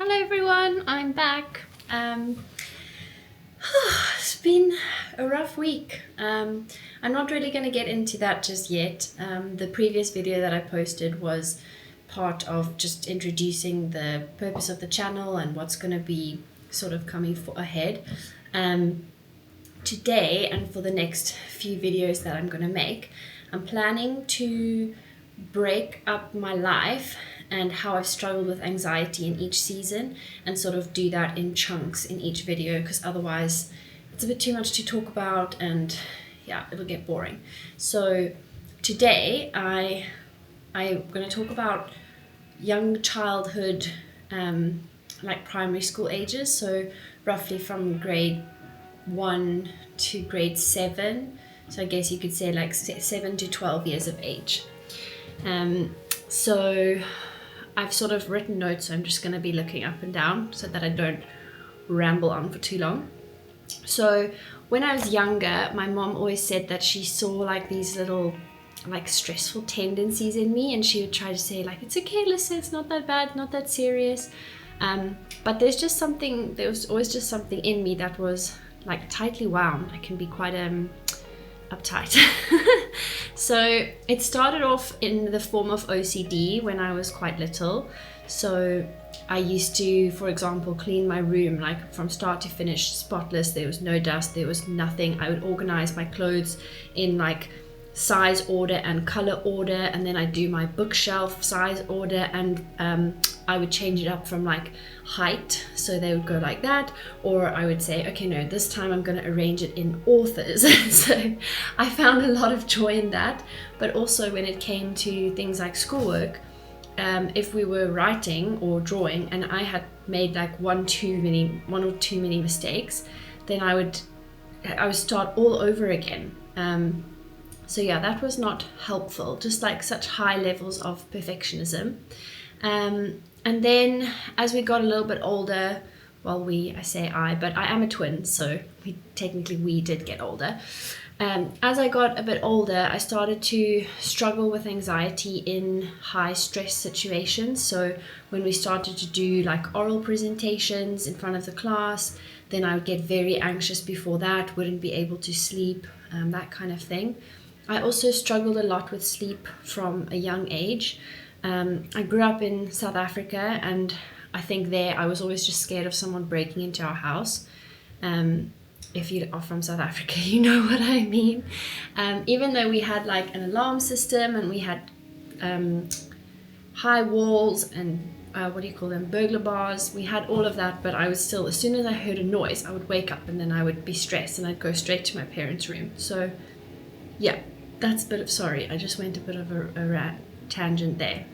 Hello everyone, I'm back. It's been a rough week. I'm not really going to get into that just yet. The previous video that I posted was part of just introducing the purpose of the channel and what's going to be sort of coming ahead. Today and for the next few videos that I'm going to make, I'm planning to break up my life and how I've struggled with anxiety in each season and sort of do that in chunks in each video, because otherwise it's a bit too much to talk about and yeah, it'll get boring. So today I'm going to talk about young childhood, like primary school ages, so roughly from grade 1 to grade 7. So I guess you could say like 7 to 12 years of age. So I've sort of written notes, so I'm just going to be looking up and down so that I don't ramble on for too long. So when I was younger, my mom always said that she saw like these little like stressful tendencies in me, and she would try to say like, it's okay, Lisa, it's not that bad, not that serious. But there was always just something in me that was like tightly wound. I can be quite uptight. So it started off in the form of OCD when I was quite little. So I used to, for example, clean my room like from start to finish, spotless. There was no dust, there was nothing. I would organize my clothes in like size order and color order, and then I'd do my bookshelf size order, and I would change it up from like height, so they would go like that, or I would say, okay, no, this time I'm going to arrange it in authors. So I found a lot of joy in that. But also when it came to things like schoolwork, if we were writing or drawing and I had made like one or too many mistakes, then I would start all over again. So yeah, that was not helpful, just like such high levels of perfectionism. And then as we got a little bit older, well, I say I, but I am a twin, so we did get older. As I got a bit older, I started to struggle with anxiety in high stress situations. So when we started to do like oral presentations in front of the class, then I would get very anxious before that, wouldn't be able to sleep, that kind of thing. I also struggled a lot with sleep from a young age. I grew up in South Africa, and I think there I was always just scared of someone breaking into our house. If you are from South Africa, you know what I mean. Even though we had like an alarm system and we had high walls and burglar bars, we had all of that, but I was still, as soon as I heard a noise, I would wake up and then I would be stressed and I'd go straight to my parents' room. So yeah, that's a bit of, sorry, I just went a bit of a tangent there.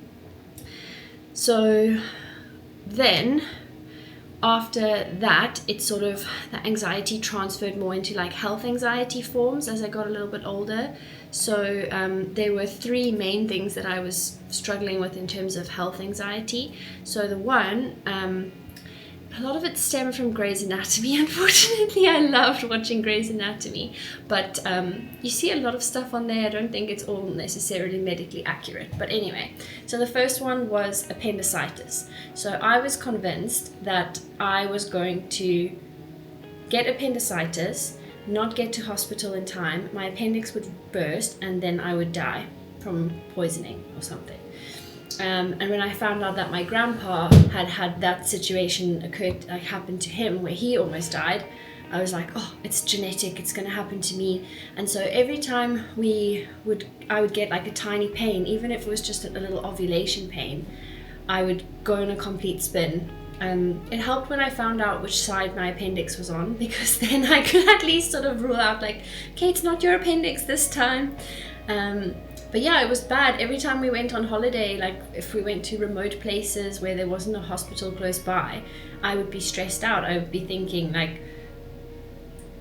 So then after that, it's sort of, the anxiety transferred more into like health anxiety forms as I got a little bit older. So there were 3 main things that I was struggling with in terms of health anxiety. So the one, a lot of it stemmed from Grey's Anatomy. Unfortunately, I loved watching Grey's Anatomy, but you see a lot of stuff on there. I don't think it's all necessarily medically accurate. But anyway, so the first one was appendicitis. So I was convinced that I was going to get appendicitis, not get to hospital in time, my appendix would burst, and then I would die from poisoning or something. And when I found out that my grandpa had that situation happen to him where he almost died, I was like, oh, it's genetic, it's going to happen to me. And so every time I would get like a tiny pain, even if it was just a little ovulation pain, I would go on a complete spin. It helped when I found out which side my appendix was on, because then I could at least sort of rule out like, okay, it's not your appendix this time. But yeah, it was bad. Every time we went on holiday, like if we went to remote places where there wasn't a hospital close by, I would be stressed out. I would be thinking like,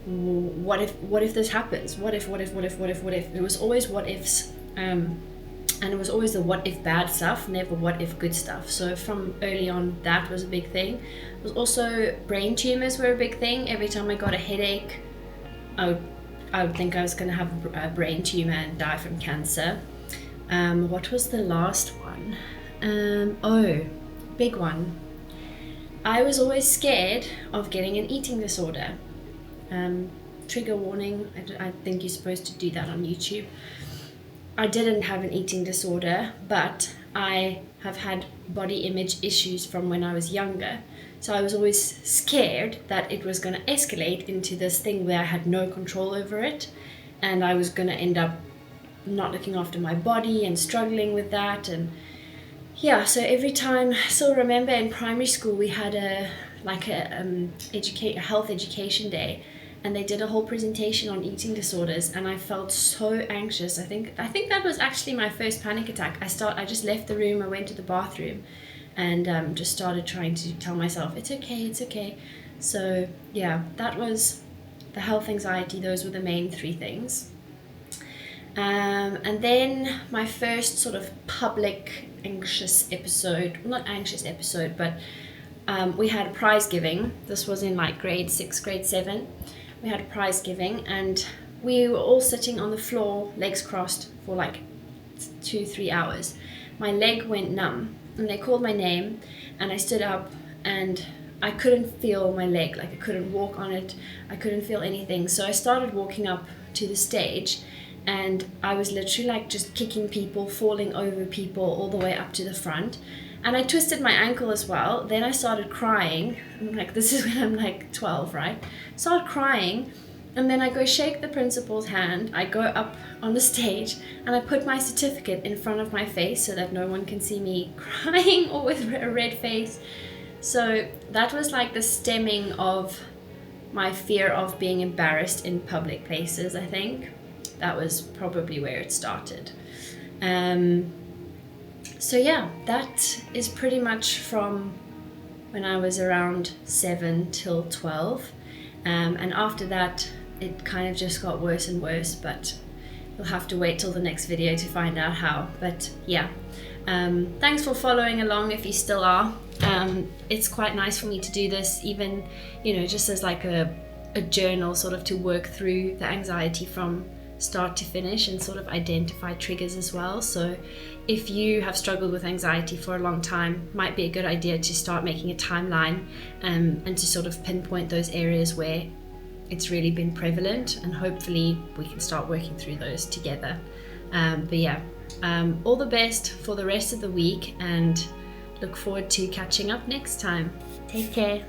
what if this happens? What if? It was always what ifs. And it was always the what if bad stuff, never what if good stuff. So from early on, that was a big thing. It was also brain tumors were a big thing. Every time I got a headache, I would think I was going to have a brain tumor and die from cancer. What was the last one? Big one. I was always scared of getting an eating disorder. Trigger warning, I think you're supposed to do that on YouTube. I didn't have an eating disorder, but I have had body image issues from when I was younger. So I was always scared that it was going to escalate into this thing where I had no control over it, and I was going to end up not looking after my body and struggling with that. And yeah, so every time, I still remember in primary school we had a health education day, and they did a whole presentation on eating disorders, and I felt so anxious. I think that was actually my first panic attack. I just left the room, I went to the bathroom, and just started trying to tell myself, it's okay. So yeah, that was the health anxiety. Those were the main three things. And then my first sort of public anxious episode, not anxious episode, but we had a prize giving. This was in like grade 6, grade 7. We had a prize giving, and we were all sitting on the floor, legs crossed, for like 2-3 hours. My leg went numb, and they called my name, and I stood up, and I couldn't feel my leg. Like, I couldn't walk on it, I couldn't feel anything. So I started walking up to the stage, and I was literally like just kicking people, falling over people all the way up to the front. And I twisted my ankle as well. Then I started crying. I'm like, this is when I'm like 12, right? Started crying, and then I go shake the principal's hand. I go up on the stage, and I put my certificate in front of my face so that no one can see me crying or with a red face. So that was like the stemming of my fear of being embarrassed in public places, I think. That was probably where it started. So yeah, that is pretty much from when I was around 7 till 12. And after that, it kind of just got worse and worse, but you'll have to wait till the next video to find out how. But yeah, thanks for following along if you still are. It's quite nice for me to do this, even, just as like a journal, sort of to work through the anxiety from start to finish and sort of identify triggers as well. So if you have struggled with anxiety for a long time, might be a good idea to start making a timeline, and to sort of pinpoint those areas where it's really been prevalent, and hopefully we can start working through those together. But yeah, all the best for the rest of the week, and look forward to catching up next time. Take care.